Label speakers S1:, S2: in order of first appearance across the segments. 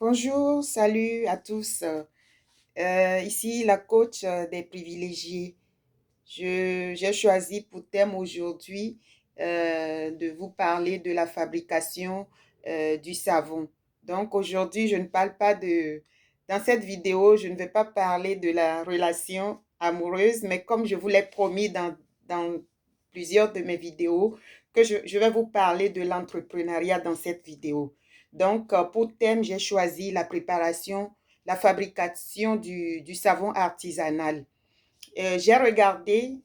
S1: Bonjour, salut à tous. Ici la coach des privilégiés. J'ai choisi pour thème aujourd'hui de vous parler de la fabrication du savon. Donc aujourd'hui, je ne parle pas de... Dans cette vidéo, je ne vais pas parler de la relation amoureuse, mais comme je vous l'ai promis dans plusieurs de mes vidéos, que je vais vous parler de l'entrepreneuriat dans cette vidéo. Donc, pour thème, j'ai choisi la préparation, la fabrication du savon artisanal. J'ai regardé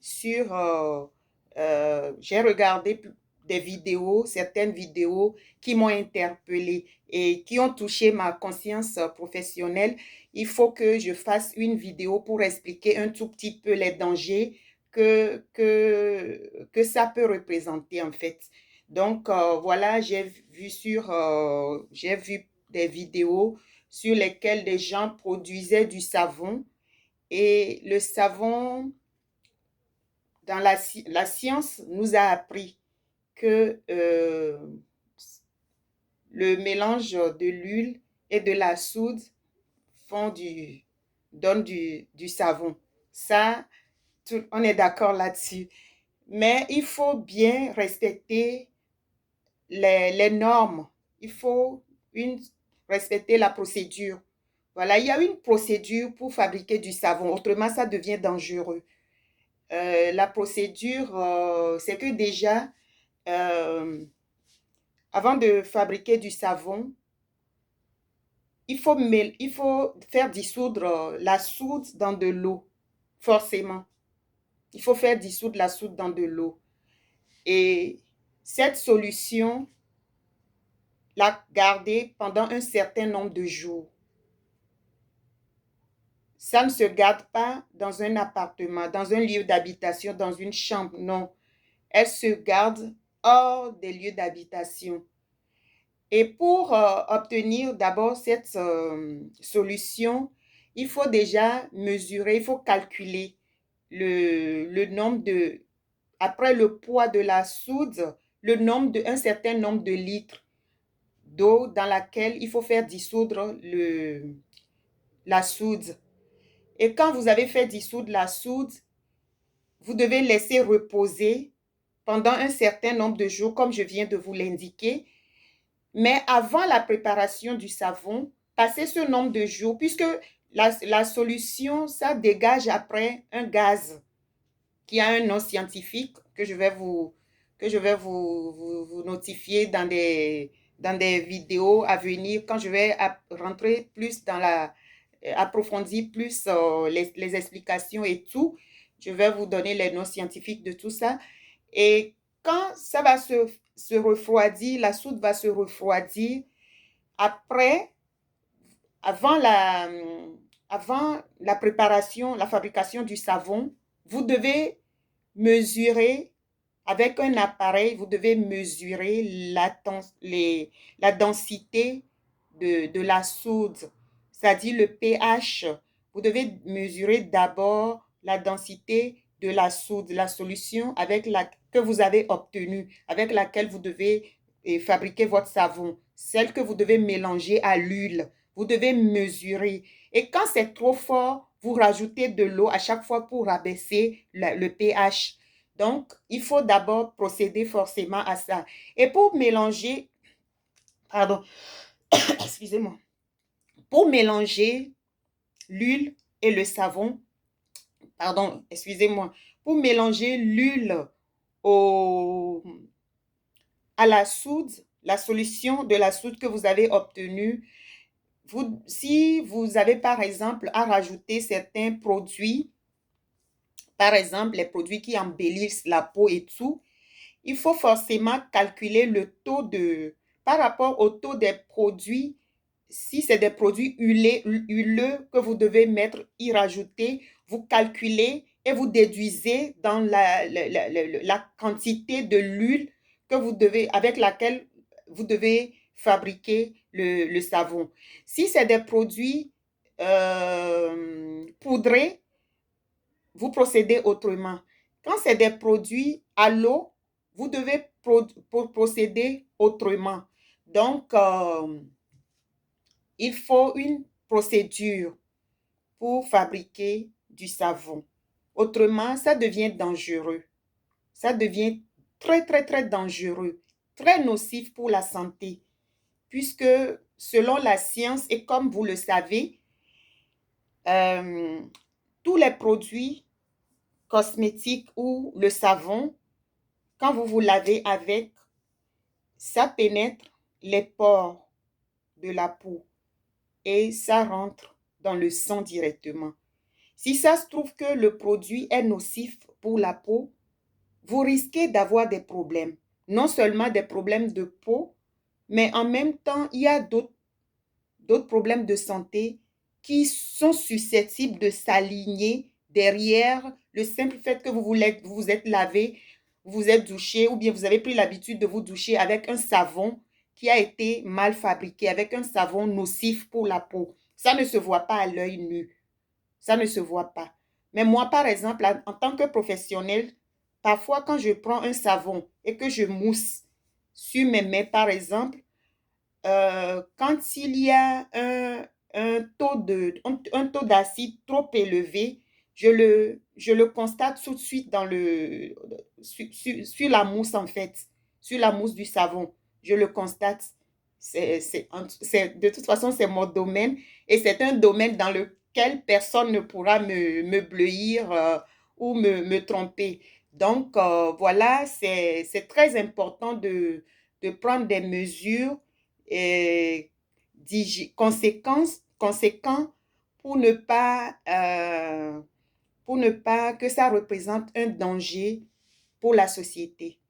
S1: des vidéos, certaines vidéos qui m'ont interpellée et qui ont touché ma conscience professionnelle. Il faut que je fasse une vidéo pour expliquer un tout petit peu les dangers que ça peut représenter en fait. Donc voilà, j'ai vu des vidéos sur lesquelles des gens produisaient du savon et le savon, la science nous a appris que le mélange de l'huile et de la soude font donne du savon. Ça, on est d'accord là-dessus. Mais il faut bien respecter les normes. Il faut une, respecter la procédure. Voilà, il y a une procédure pour fabriquer du savon. Autrement, ça devient dangereux. La procédure, c'est que déjà, euh, avant de fabriquer du savon, il faut faire dissoudre la soude dans de l'eau, forcément. Il faut faire dissoudre la soude dans de l'eau. Et cette solution, la garder pendant un certain nombre de jours. Ça ne se garde pas dans un appartement, dans un lieu d'habitation, dans une chambre, non. Elle se garde hors des lieux d'habitation. Et pour obtenir d'abord cette solution, il faut déjà mesurer, il faut calculer le nombre de, après le poids de la soude, un certain nombre de litres d'eau dans laquelle il faut faire dissoudre la soude. Et quand vous avez fait dissoudre la soude, vous devez laisser reposer pendant un certain nombre de jours, comme je viens de vous l'indiquer. Mais avant la préparation du savon, passez ce nombre de jours, puisque la solution, ça dégage après un gaz qui a un nom scientifique que je vais vous notifier dans des vidéos à venir, quand je vais rentrer plus dans approfondir plus les explications et tout. Je vais vous donner les noms scientifiques de tout ça. Et quand ça va se refroidir, la soude va se refroidir, après, avant la, avant la préparation, la fabrication du savon, vous devez mesurer avec un appareil, vous devez mesurer la densité de la soude, c'est-à-dire le pH. Vous devez mesurer d'abord la densité de la soude, la solution que vous avez obtenue, avec laquelle vous devez fabriquer votre savon, celle que vous devez mélanger à l'huile. Vous devez mesurer. Et quand c'est trop fort, vous rajoutez de l'eau à chaque fois pour abaisser le pH. Donc, il faut d'abord procéder forcément à ça. Et pour mélanger, pardon, excusez-moi, pour mélanger l'huile et le savon, pardon, excusez-moi, pour mélanger l'huile au, à la soude, la solution de la soude que vous avez obtenue, si vous avez par exemple à rajouter certains produits, par exemple les produits qui embellissent la peau et tout, il faut forcément calculer le taux par rapport au taux des produits. Si c'est des produits huileux que vous devez y rajouter, vous calculez et vous déduisez dans la quantité de l'huile avec laquelle vous devez fabriquer le savon. Si c'est des produits poudrés, vous procédez autrement. Quand c'est des produits à l'eau, vous devez procéder autrement. Donc, il faut une procédure pour fabriquer du savon. Autrement, ça devient dangereux. Ça devient très, très, très dangereux, très nocif pour la santé, puisque selon la science, et comme vous le savez, euh, tous les produits cosmétiques ou le savon, quand vous vous lavez avec, ça pénètre les pores de la peau et ça rentre dans le sang directement. Si ça se trouve que le produit est nocif pour la peau, vous risquez d'avoir des problèmes. Non seulement des problèmes de peau, mais en même temps, il y a d'autres problèmes de santé qui sont susceptibles de s'aligner derrière le simple fait que vous êtes lavé, vous vous êtes douché ou bien vous avez pris l'habitude de vous doucher avec un savon qui a été mal fabriqué, avec un savon nocif pour la peau. Ça ne se voit pas à l'œil nu. Ça ne se voit pas. Mais moi, par exemple, en tant que professionnel, parfois quand je prends un savon et que je mousse sur mes mains, par exemple, quand il y a un taux d'acide trop élevé, je le constate tout de suite sur la mousse en fait, sur la mousse du savon. Je le constate. De toute façon, c'est mon domaine et c'est un domaine dans lequel personne ne pourra me bleuir ou me tromper. Donc, voilà, c'est très important de prendre des mesures et conséquents pour ne pas que ça représente un danger pour la société.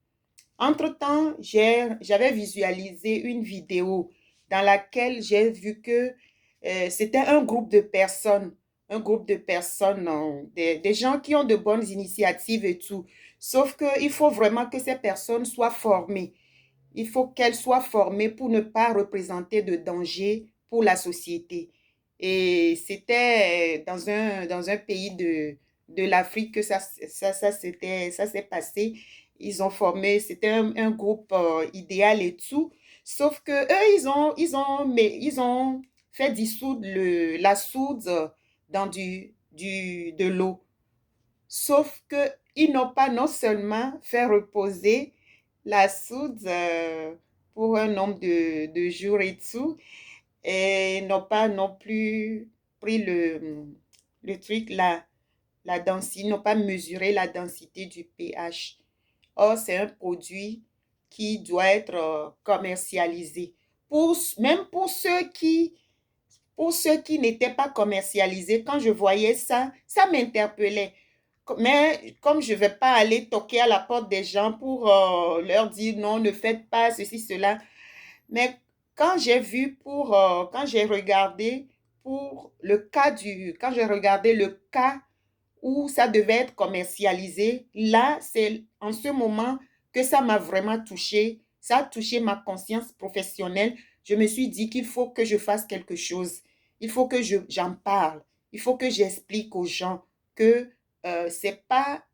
S1: Entre-temps, j'avais visualisé une vidéo dans laquelle j'ai vu que c'était un groupe de personnes, des gens qui ont de bonnes initiatives et tout. Sauf qu'il faut vraiment que ces personnes soient formées. Il faut qu'elles soient formées pour ne pas représenter de danger pour la société. Et c'était dans un pays de l'Afrique que ça s'est passé. Ils ont formé, c'était un groupe idéal et tout. Sauf que eux, ils ont fait dissoudre la soude dans de l'eau. Sauf que ils n'ont pas non seulement fait reposer la soude pour un nombre de jours et tout, et n'ont pas non plus pris le truc, la densité, n'ont pas mesuré la densité du pH. Or, c'est un produit qui doit être commercialisé. Même pour ceux qui n'étaient pas commercialisés, quand je voyais ça, ça m'interpellait. Mais comme je ne vais pas aller toquer à la porte des gens pour leur dire non, ne faites pas ceci, cela. Mais quand j'ai regardé quand j'ai regardé le cas où ça devait être commercialisé, là, c'est en ce moment que ça m'a vraiment touchée. Ça a touché ma conscience professionnelle. Je me suis dit qu'il faut que je fasse quelque chose. Il faut que j'en parle. Il faut que j'explique aux gens que c'est pas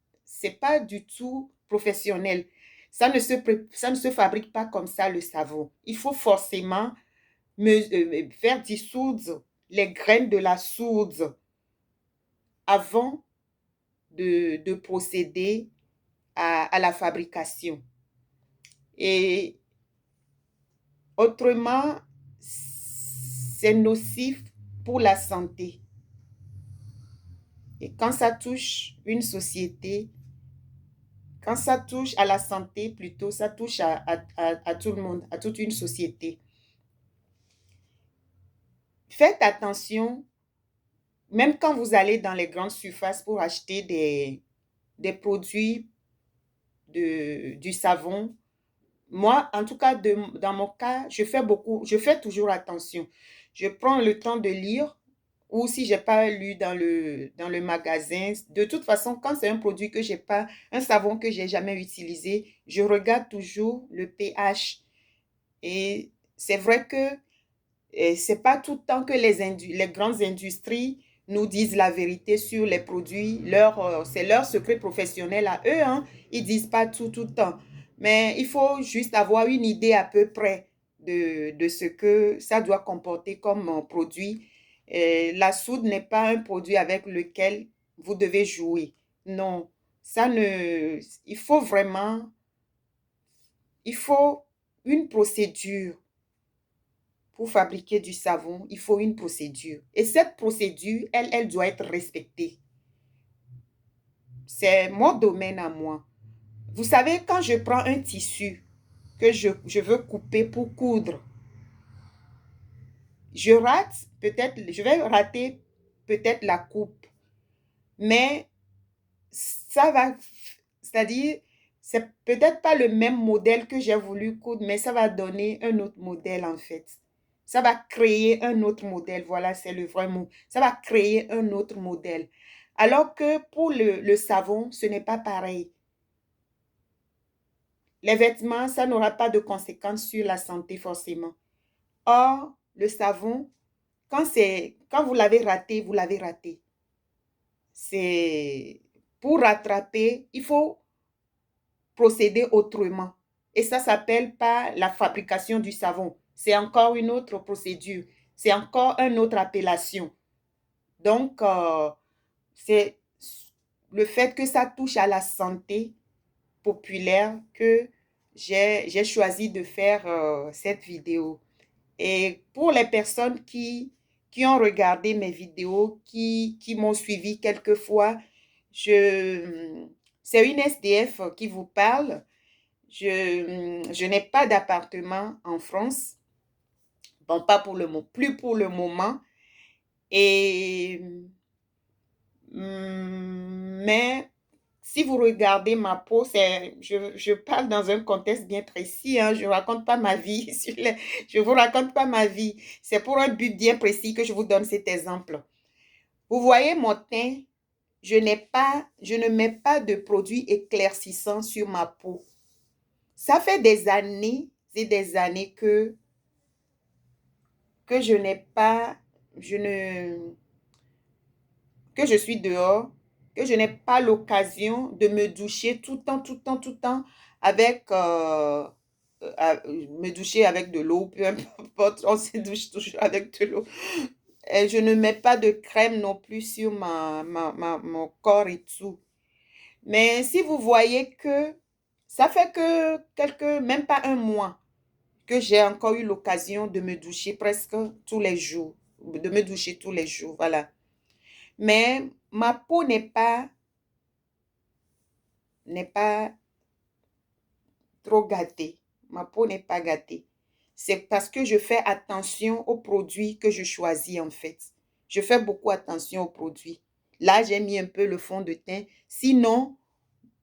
S1: du tout professionnel. Ça ne se fabrique pas comme ça, le savon. Il faut forcément faire dissoudre les graines de la soude avant de procéder à la fabrication. Et autrement, c'est nocif pour la santé. Et quand ça touche une société, quand ça touche à la santé, plutôt, ça touche à tout le monde, à toute une société. Faites attention, même quand vous allez dans les grandes surfaces pour acheter des produits du savon. Moi, en tout cas, dans mon cas, je fais toujours attention. Je prends le temps de lire ou si j'ai pas lu dans le magasin. De toute façon, quand c'est un produit que j'ai pas, un savon que j'ai jamais utilisé, je regarde toujours le pH. Et c'est vrai que c'est pas tout le temps que les grandes industries nous disent la vérité sur les produits. C'est leur secret professionnel à eux, hein. Ils disent pas tout le temps. Mais il faut juste avoir une idée à peu près de ce que ça doit comporter comme produit. La soude n'est pas un produit avec lequel vous devez jouer. Non, ça ne... Il faut vraiment... Il faut une procédure pour fabriquer du savon. Il faut une procédure. Et cette procédure, elle doit être respectée. C'est mon domaine à moi. Vous savez, quand je prends un tissu que je veux couper pour coudre, je rate peut-être, je vais rater peut-être la coupe, mais ça va, c'est-à-dire, c'est peut-être pas le même modèle que j'ai voulu coudre, mais ça va donner un autre modèle en fait. Ça va créer un autre modèle, voilà, c'est le vrai mot. Ça va créer un autre modèle. Alors que pour le savon, ce n'est pas pareil. Les vêtements, ça n'aura pas de conséquences sur la santé forcément. Or, le savon, quand vous l'avez raté, vous l'avez raté. C'est pour rattraper, il faut procéder autrement. Et ça s'appelle pas la fabrication du savon. C'est encore une autre procédure. C'est encore une autre appellation. Donc, c'est le fait que ça touche à la santé populaire que j'ai choisi de faire cette vidéo. Et pour les personnes qui ont regardé mes vidéos, qui m'ont suivi quelquefois, c'est une SDF qui vous parle. Je n'ai pas d'appartement en France. Bon, pas pour le moment, plus pour le moment. Et, mais si vous regardez ma peau, je parle dans un contexte bien précis. Hein, je ne raconte pas ma vie. Je ne vous raconte pas ma vie. C'est pour un but bien précis que je vous donne cet exemple. Vous voyez mon teint, je ne mets pas de produits éclaircissants sur ma peau. Ça fait des années et des années que je n'ai pas, que je suis dehors, que je n'ai pas l'occasion de me doucher tout le temps avec, me doucher avec de l'eau, peu importe, on se douche toujours avec de l'eau. Et je ne mets pas de crème non plus sur mon corps et tout. Mais si vous voyez que ça fait que même pas un mois que j'ai encore eu l'occasion de me doucher presque tous les jours, de me doucher tous les jours, voilà. Mais ma peau n'est pas trop gâtée. Ma peau n'est pas gâtée. C'est parce que je fais attention aux produits que je choisis en fait. Je fais beaucoup attention aux produits. Là, j'ai mis un peu le fond de teint. Sinon,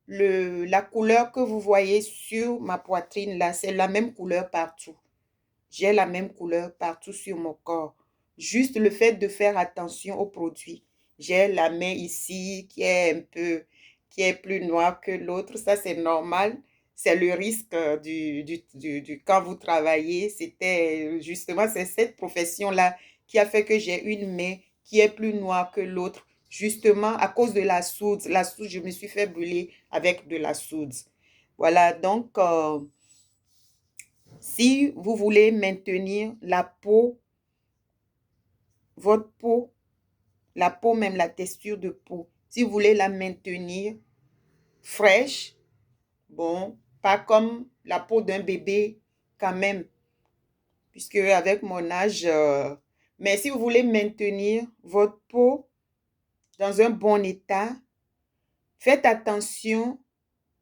S1: la couleur que vous voyez sur ma poitrine, là, c'est la même couleur partout. J'ai la même couleur partout sur mon corps. Juste le fait de faire attention aux produits. J'ai la main ici qui est plus noire que l'autre. Ça, c'est normal. C'est le risque quand vous travaillez. Justement, c'est cette profession-là qui a fait que j'ai une main qui est plus noire que l'autre. Justement, à cause de la soude. La soude, je me suis fait brûler avec de la soude. Voilà, donc, si vous voulez maintenir la peau, votre peau, la peau même, la texture de peau, si vous voulez la maintenir fraîche, bon, pas comme la peau d'un bébé quand même, puisque avec mon âge, mais si vous voulez maintenir votre peau dans un bon état, faites attention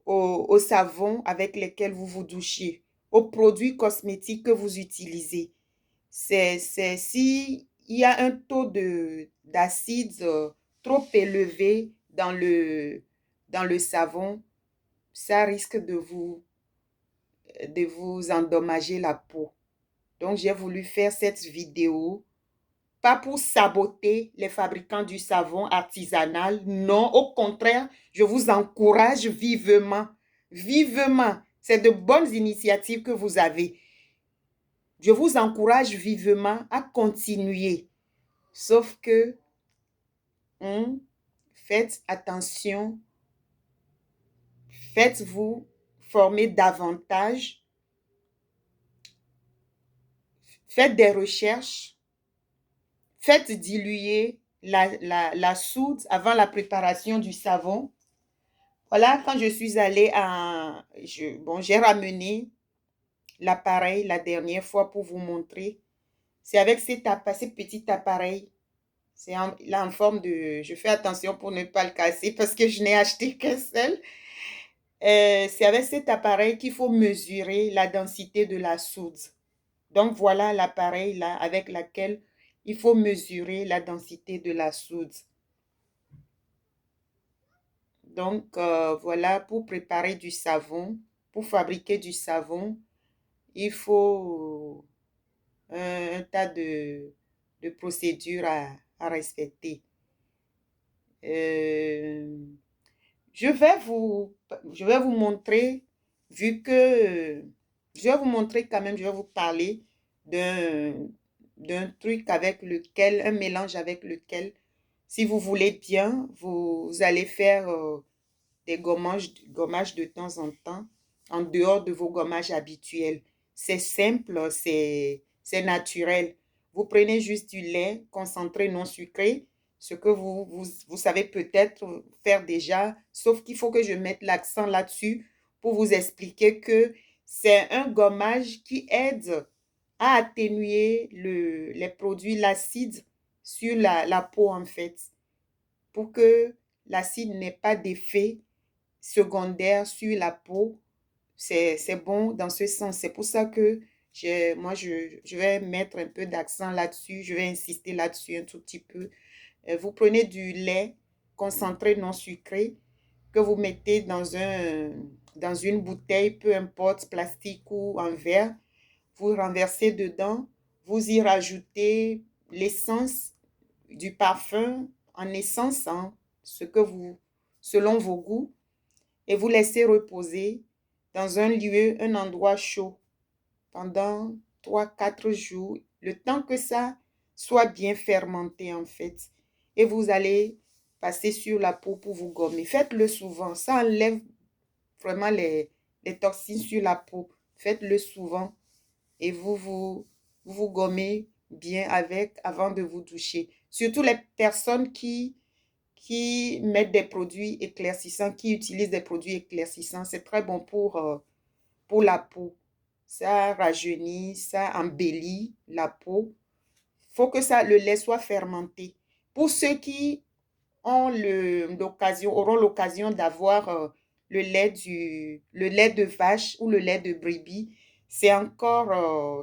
S1: aux savons avec lesquels vous vous douchez, aux produits cosmétiques que vous utilisez. Si il y a un taux d'acide trop élevé dans le savon, ça risque de vous endommager la peau. Donc, j'ai voulu faire cette vidéo, pas pour saboter les fabricants du savon artisanal. Non, au contraire, je vous encourage vivement, vivement. C'est de bonnes initiatives que vous avez. Je vous encourage vivement à continuer. Sauf que, faites attention, faites-vous former davantage Faites des recherches. Faites diluer la soude avant la préparation du savon. Voilà, quand je suis allée j'ai ramené l'appareil la dernière fois pour vous montrer. C'est avec ce petit appareil. Là en forme de... Je fais attention pour ne pas le casser parce que je n'ai acheté qu'un seul. C'est avec cet appareil qu'il faut mesurer la densité de la soude. Donc voilà l'appareil là avec lequel il faut mesurer la densité de la soude. Donc voilà, pour préparer du savon, pour fabriquer du savon, il faut un tas de procédures à respecter. Euh, je vais vous montrer, vu que je vais vous montrer quand même, je vais vous parler d'un truc avec lequel, un mélange avec lequel, si vous voulez bien, vous allez faire des gommages de temps en temps, en dehors de vos gommages habituels. C'est simple, c'est naturel. Vous prenez juste du lait concentré non sucré, ce que vous savez peut-être faire déjà, sauf qu'il faut que je mette l'accent là-dessus pour vous expliquer que c'est un gommage qui aide à atténuer les produits, l'acide sur la peau en fait, pour que l'acide n'ait pas d'effet secondaire sur la peau. C'est bon dans ce sens. C'est pour ça que je vais mettre un peu d'accent là-dessus. Je vais insister là-dessus un tout petit peu. Vous prenez du lait concentré non sucré que vous mettez dans une bouteille, peu importe, plastique ou en verre. Vous renversez dedans. Vous y rajoutez l'essence du parfum en essence, hein, selon vos goûts, et vous laissez reposer dans un lieu, un endroit chaud pendant 3 4 jours, le temps que ça soit bien fermenté en fait. Et vous allez passer sur la peau pour vous gommer. Faites-le souvent, ça enlève vraiment les toxines sur la peau. Faites-le souvent et vous gommez bien avec avant de vous doucher. Surtout les personnes qui mettent des produits éclaircissants, qui utilisent des produits éclaircissants, c'est très bon pour la peau. Ça rajeunit, ça embellit la peau. Il faut que le lait soit fermenté. Pour ceux qui auront l'occasion d'avoir le lait de vache ou le lait de brebis, c'est encore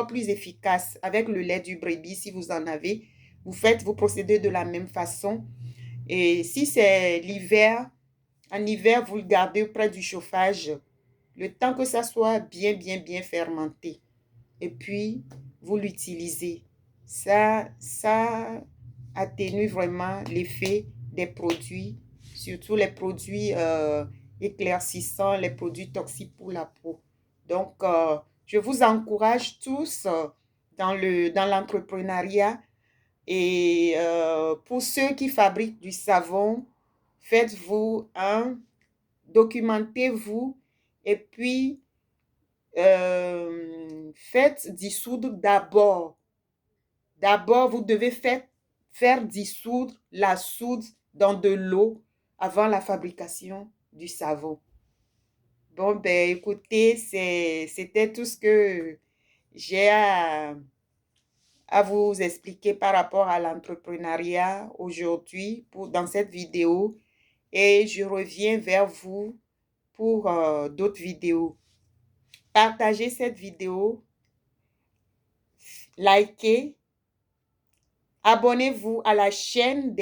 S1: plus efficace. Avec le lait du brebis, si vous en avez, vous procédez de la même façon. Et si c'est l'hiver, en hiver, vous le gardez près du chauffage, le temps que ça soit bien fermenté. Et puis, vous l'utilisez. Ça atténue vraiment l'effet des produits, surtout les produits éclaircissants, les produits toxiques pour la peau. Donc, je vous encourage tous dans l'entrepreneuriat. Et pour ceux qui fabriquent du savon, faites-vous documentez-vous et puis faites dissoudre d'abord. D'abord, vous devez faire dissoudre la soude dans de l'eau avant la fabrication du savon. Bon, ben écoutez, c'était tout ce que j'ai à vous expliquer par rapport à l'entrepreneuriat aujourd'hui dans cette vidéo. Et je reviens vers vous pour d'autres vidéos. Partagez cette vidéo, likez, abonnez-vous à la chaîne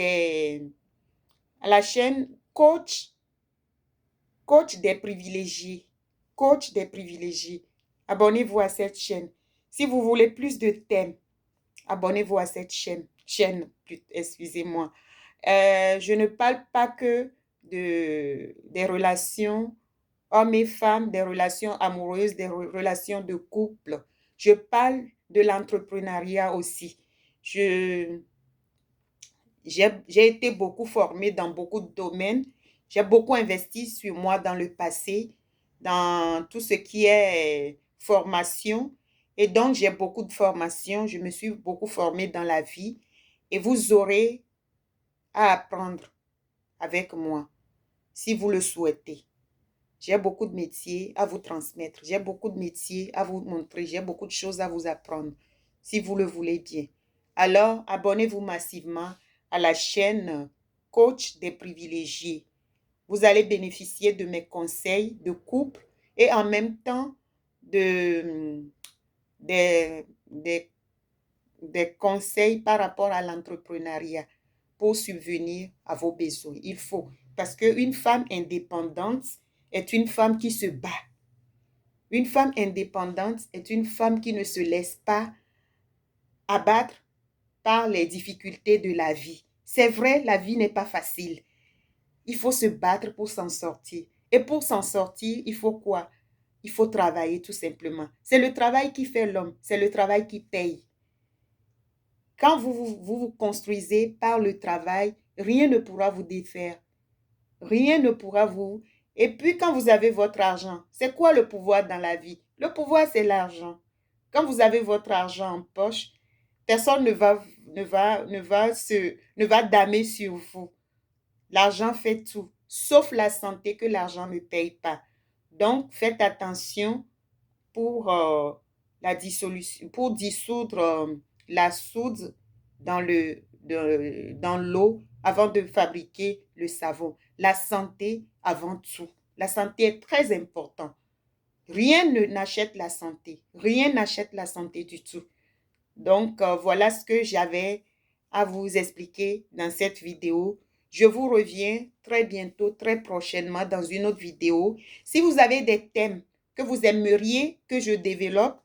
S1: Coach des privilégiés. Coach des privilégiés. Abonnez-vous à cette chaîne. Si vous voulez plus de thèmes, abonnez-vous à cette excusez-moi. Je ne parle pas que des relations hommes et femmes, des relations amoureuses, des relations de couple. Je parle de l'entrepreneuriat aussi. J'ai été beaucoup formée dans beaucoup de domaines. J'ai beaucoup investi sur moi dans le passé, dans tout ce qui est formation. Et donc, j'ai beaucoup de formations. Je me suis beaucoup formée dans la vie. Et vous aurez à apprendre avec moi, si vous le souhaitez. J'ai beaucoup de métiers à vous transmettre. J'ai beaucoup de métiers à vous montrer. J'ai beaucoup de choses à vous apprendre, si vous le voulez bien. Alors, abonnez-vous massivement à la chaîne Coach des privilégiés. Vous allez bénéficier de mes conseils de couple et en même temps des, des conseils par rapport à l'entrepreneuriat pour subvenir à vos besoins. Il faut. Parce qu'une femme indépendante est une femme qui se bat. Une femme indépendante est une femme qui ne se laisse pas abattre par les difficultés de la vie. C'est vrai, la vie n'est pas facile. Il faut se battre pour s'en sortir. Et pour s'en sortir, il faut quoi? Il faut travailler tout simplement. C'est le travail qui fait l'homme. C'est le travail qui paye. Quand vous construisez par le travail, rien ne pourra vous défaire. Rien ne pourra vous... Et puis, quand vous avez votre argent, c'est quoi le pouvoir dans la vie? Le pouvoir, c'est l'argent. Quand vous avez votre argent en poche, personne ne va damer sur vous. L'argent fait tout, sauf la santé que l'argent ne paye pas. Donc, faites attention pour la dissolution, pour dissoudre la soude dans l'eau avant de fabriquer le savon. La santé avant tout. La santé est très importante. Rien n'achète la santé. Rien n'achète la santé du tout. Donc, voilà ce que j'avais à vous expliquer dans cette vidéo. Je vous reviens très bientôt, très prochainement dans une autre vidéo. Si vous avez des thèmes que vous aimeriez que je développe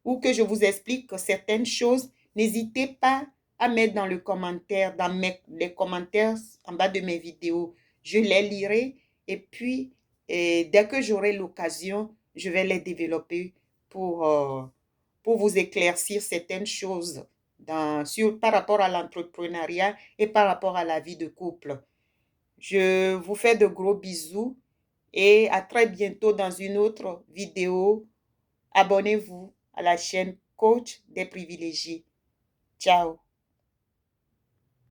S1: ou que je vous explique certaines choses, n'hésitez pas à mettre dans le commentaire, les commentaires en bas de mes vidéos. Je les lirai et puis, dès que j'aurai l'occasion, je vais les développer pour vous éclaircir certaines choses par rapport à l'entrepreneuriat et par rapport à la vie de couple. Je vous fais de gros bisous et à très bientôt dans une autre vidéo. Abonnez-vous à la chaîne Coach des privilégiés. Ciao.